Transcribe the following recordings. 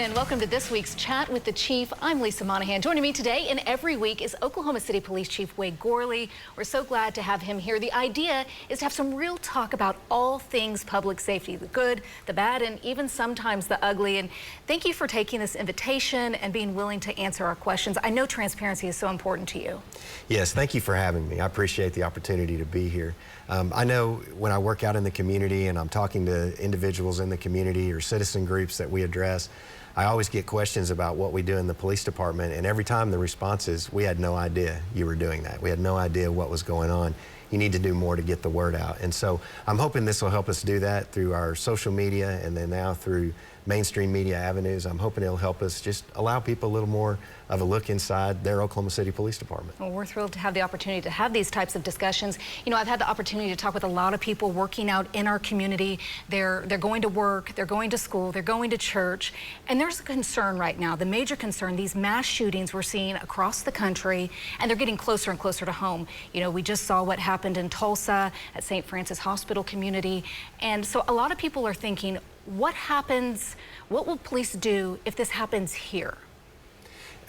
And welcome to this week's Chat with the Chief. I'm Lisa Monahan. Joining me today and every week is Oklahoma City Police Chief Gourley. We're so glad to have him here. The idea is to have some real talk about all things public safety, the good, the bad, and even sometimes the ugly. And thank you for taking this invitation and being willing to answer our questions. I know transparency is so important to you. Yes, thank you for having me. I appreciate the opportunity to be here. I know when I work out in the community and I'm talking to individuals in the community or citizen groups that we address, I always get questions about what we do in the police department, and every time the response is, we had no idea you were doing that. We had no idea what was going on. You need to do more to get the word out. And so I'm hoping this will help us do that through our social media and then now through mainstream media avenues. I'm hoping it'll help us just allow people a little more of a look inside their Oklahoma City Police Department. Well, we're thrilled to have the opportunity to have these types of discussions. You know, I've had the opportunity to talk with a lot of people working out in our community. They're going to work, they're going to school, they're going to church, and there's a concern right now, the major concern, these mass shootings we're seeing across the country, and they're getting closer and closer to home. You know, we just saw what happened in Tulsa at St. Francis Hospital community, and so a lot of people are thinking, what happens, what will police do if this happens here?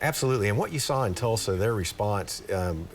Absolutely, and what you saw in Tulsa, their response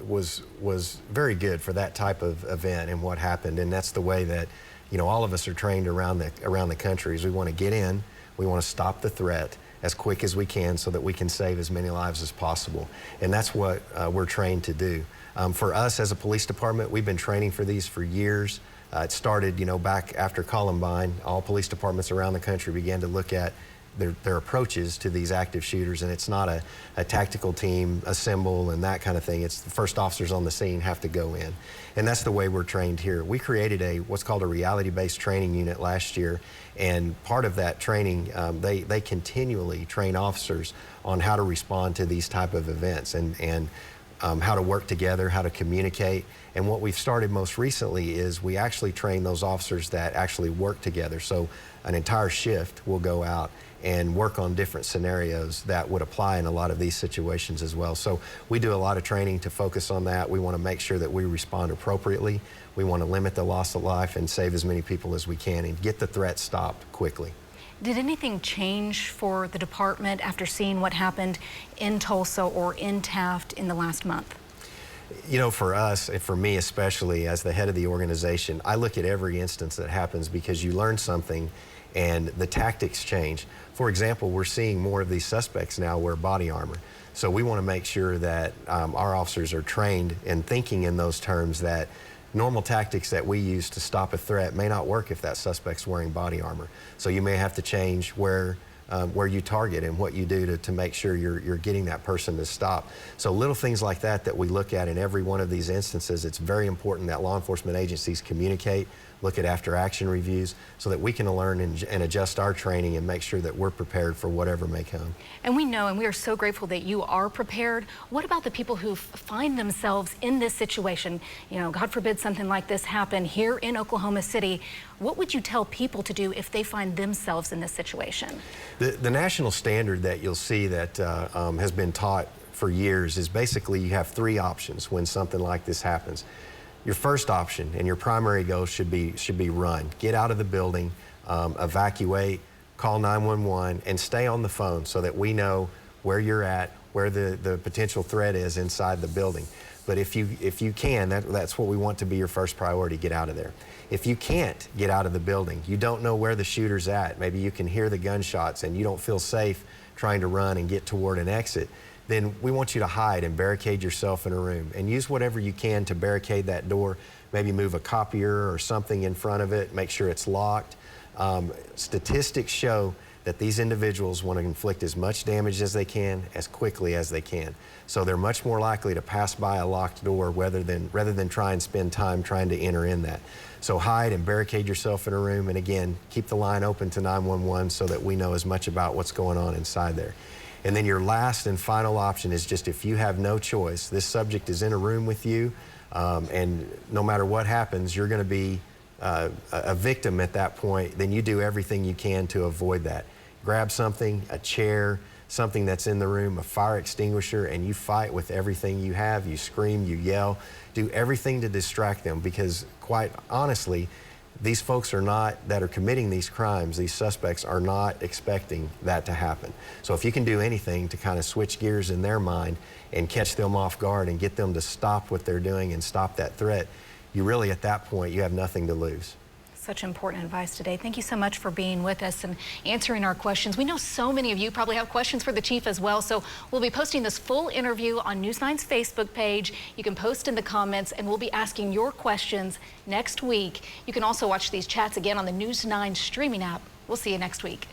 was very good for that type of event and what happened, and that's the way that, you know, all of us are trained around the country. Is we want to get in, we want to stop the threat as quick as we can so that we can save as many lives as possible, and that's what we're trained to do. For us as a police department, we've been training for these for years. It started, you know, back after Columbine. All police departments around the country began to look at their approaches to these active shooters, and it's not a tactical team assemble and that kind of thing. It's the first officers on the scene have to go in, and that's the way we're trained here. We created what's called a reality-based training unit last year, and part of that training, they continually train officers on how to respond to these type of events and how to work together, how to communicate. And what we've started most recently is we actually train those officers that actually work together. So an entire shift will go out and work on different scenarios that would apply in a lot of these situations as well. So we do a lot of training to focus on that. We want to make sure that we respond appropriately. We want to limit the loss of life and save as many people as we can and get the threat stopped quickly. Did anything change for the department after seeing what happened in Tulsa or in Taft in the last month? You know, for us, and for me especially, as the head of the organization, I look at every instance that happens because you learn something and the tactics change. For example, we're seeing more of these suspects now wear body armor. So we want to make sure that our officers are trained in thinking in those terms that normal tactics that we use to stop a threat may not work if that suspect's wearing body armor. So you may have to change where you target and what you do to make sure you're getting that person to stop. So little things like that we look at in every one of these instances. It's very important that law enforcement agencies communicate, look at after-action reviews so that we can learn and adjust our training and make sure that we're prepared for whatever may come. And we know, and we are so grateful that you are prepared. What about the people who find themselves in this situation? You know, God forbid something like this happen here in Oklahoma City. What would you tell people to do if they find themselves in this situation? The national standard that you'll see that has been taught for years is basically you have three options when something like this happens. Your first option and your primary goal should be run. Get out of the building, evacuate, call 911, and stay on the phone so that we know where you're at, where the potential threat is inside the building. But if you can, that's what we want to be your first priority, get out of there. If you can't get out of the building, you don't know where the shooter's at, maybe you can hear the gunshots and you don't feel safe trying to run and get toward an exit, then we want you to hide and barricade yourself in a room and use whatever you can to barricade that door. Maybe move a copier or something in front of it, make sure it's locked. Statistics show that these individuals want to inflict as much damage as they can, as quickly as they can. So they're much more likely to pass by a locked door rather than try and spend time trying to enter in that. So hide and barricade yourself in a room, and again, keep the line open to 911 so that we know as much about what's going on inside there. And then your last and final option is just if you have no choice, this subject is in a room with you, and no matter what happens, you're going to be a victim at that point, then you do everything you can to avoid that. Grab something, a chair, something that's in the room, a fire extinguisher, and you fight with everything you have. You scream, you yell, do everything to distract them, because quite honestly, these folks that are committing these crimes, these suspects are not expecting that to happen. So if you can do anything to kind of switch gears in their mind and catch them off guard and get them to stop what they're doing and stop that threat, you really, at that point, you have nothing to lose. Such important advice today. Thank you so much for being with us and answering our questions. We know so many of you probably have questions for the chief as well, so we'll be posting this full interview on News 9's Facebook page. You can post in the comments, and we'll be asking your questions next week. You can also watch these chats again on the News 9 streaming app. We'll see you next week.